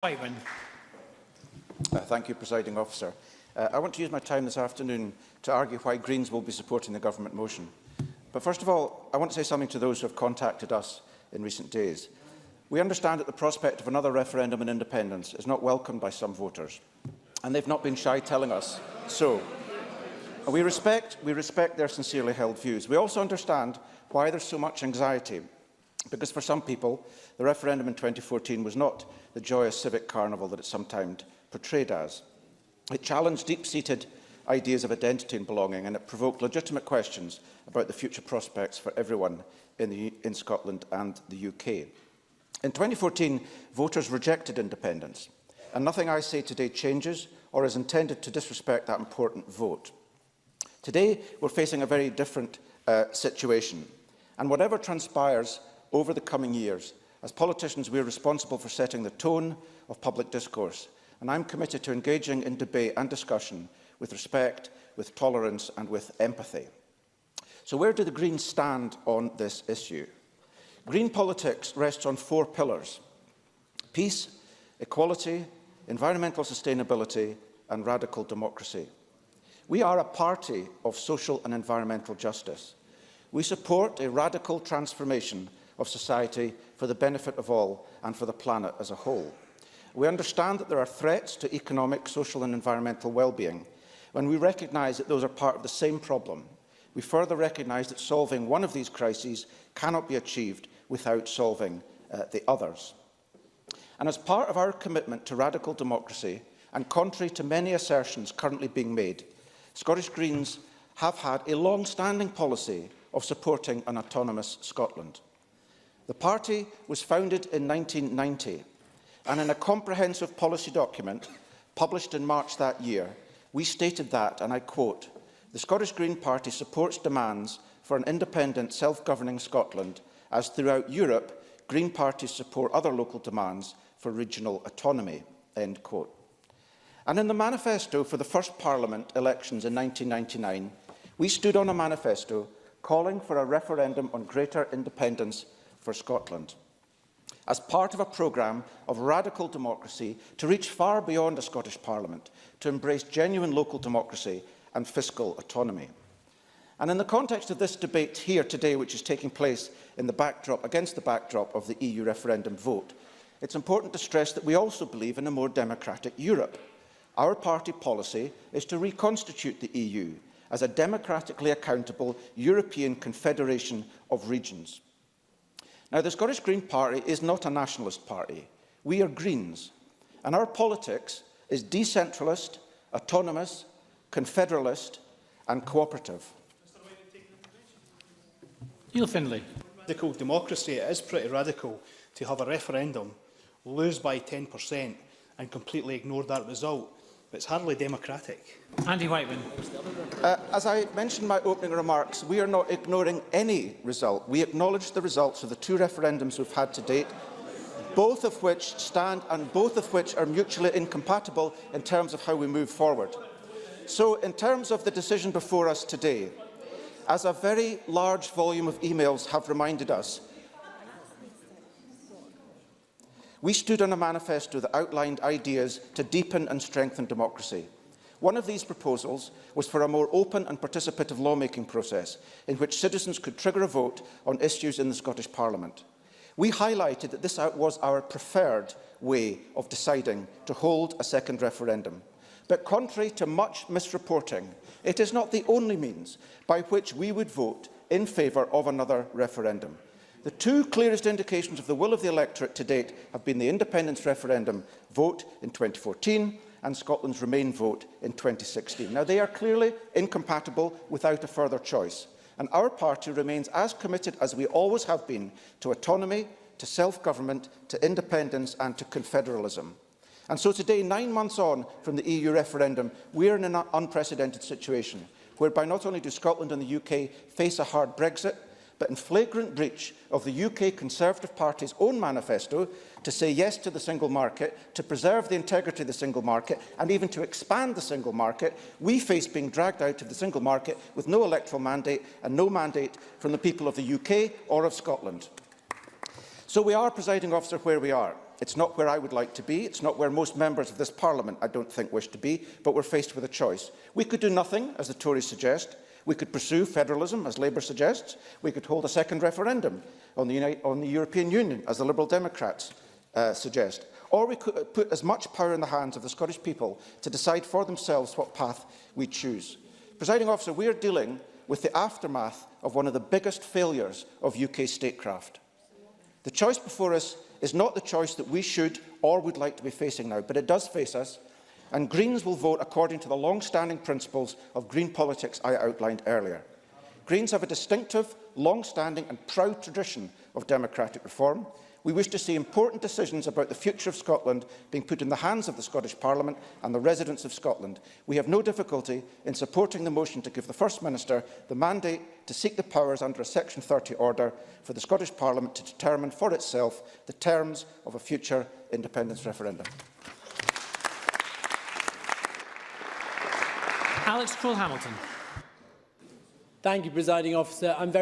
Whiteman. Thank you, Presiding Officer. I want to use my time this afternoon to argue why Greens will be supporting the Government motion. But first of all, I want to say something to those who have contacted us in recent days. We understand that the prospect of another referendum on independence is not welcomed by some voters, and they've not been shy telling us so. We respect their sincerely held views. We also understand why there's so much anxiety, because for some people, the referendum in 2014 was not the joyous civic carnival that it's sometimes portrayed as. It challenged deep-seated ideas of identity and belonging, and it provoked legitimate questions about the future prospects for everyone in Scotland and the UK. In 2014, voters rejected independence, and nothing I say today changes or is intended to disrespect that important vote. Today, we're facing a very different situation, and whatever transpires over the coming years, as politicians, we are responsible for setting the tone of public discourse, and I'm committed to engaging in debate and discussion with respect, with tolerance and with empathy. So where do the Greens stand on this issue? Green politics rests on 4 pillars: peace, equality, environmental sustainability and radical democracy. We are a party of social and environmental justice. We support a radical transformation of society for the benefit of all and for the planet as a whole. We understand that there are threats to economic, social and environmental well-being. When we recognise that those are part of the same problem, we further recognise that solving one of these crises cannot be achieved without solving the others. And as part of our commitment to radical democracy, and contrary to many assertions currently being made, Scottish Greens have had a long-standing policy of supporting an autonomous Scotland. The party was founded in 1990, and in a comprehensive policy document published in March that year, we stated that, and I quote, "The Scottish Green Party supports demands for an independent, self-governing Scotland, as throughout Europe, Green parties support other local demands for regional autonomy." End quote. And in the manifesto for the first Parliament elections in 1999, we stood on a manifesto calling for a referendum on greater independence for Scotland, as part of a programme of radical democracy to reach far beyond a Scottish Parliament, to embrace genuine local democracy and fiscal autonomy. And in the context of this debate here today, which is taking place against the backdrop of the EU referendum vote, it's important to stress that we also believe in a more democratic Europe. Our party policy is to reconstitute the EU as a democratically accountable European confederation of regions. Now, the Scottish Green Party is not a nationalist party. We are Greens, and our politics is decentralist, autonomous, confederalist and cooperative. Neil Findlay. Radical democracy, it is pretty radical to have a referendum, lose by 10% and completely ignore that result. But it's hardly democratic. Andy Whiteman. As I mentioned in my opening remarks, we are not ignoring any result. We acknowledge the results of the 2 referendums we've had to date, both of which stand and both of which are mutually incompatible in terms of how we move forward. So, in terms of the decision before us today, as a very large volume of emails have reminded us, we stood on a manifesto that outlined ideas to deepen and strengthen democracy. One of these proposals was for a more open and participative lawmaking process in which citizens could trigger a vote on issues in the Scottish Parliament. We highlighted that this was our preferred way of deciding to hold a second referendum. But contrary to much misreporting, it is not the only means by which we would vote in favour of another referendum. The 2 clearest indications of the will of the electorate to date have been the independence referendum vote in 2014 and Scotland's Remain vote in 2016. Now, they are clearly incompatible without a further choice, and our party remains as committed as we always have been to autonomy, to self-government, to independence and to confederalism. And so today, 9 months on from the EU referendum, we are in an unprecedented situation, whereby not only do Scotland and the UK face a hard Brexit, but in flagrant breach of the UK Conservative Party's own manifesto to say yes to the single market, to preserve the integrity of the single market and even to expand the single market, we face being dragged out of the single market with no electoral mandate and no mandate from the people of the UK or of Scotland. So we are, Presiding Officer, where we are. It's not where I would like to be. It's not where most members of this Parliament, I don't think, wish to be, but we're faced with a choice. We could do nothing, as the Tories suggest. We could pursue federalism, as Labour suggests. We could hold a second referendum on the European Union, as the Liberal Democrats suggest. Or we could put as much power in the hands of the Scottish people to decide for themselves what path we choose. Presiding Officer, we are dealing with the aftermath of one of the biggest failures of UK statecraft. The choice before us is not the choice that we should or would like to be facing now, but it does face us, and Greens will vote according to the long-standing principles of green politics I outlined earlier. Greens have a distinctive, long-standing and proud tradition of democratic reform. We wish to see important decisions about the future of Scotland being put in the hands of the Scottish Parliament and the residents of Scotland. We have no difficulty in supporting the motion to give the First Minister the mandate to seek the powers under a Section 30 order for the Scottish Parliament to determine for itself the terms of a future independence referendum. Alex Cole-Hamilton. Thank you, Presiding Officer. I'm very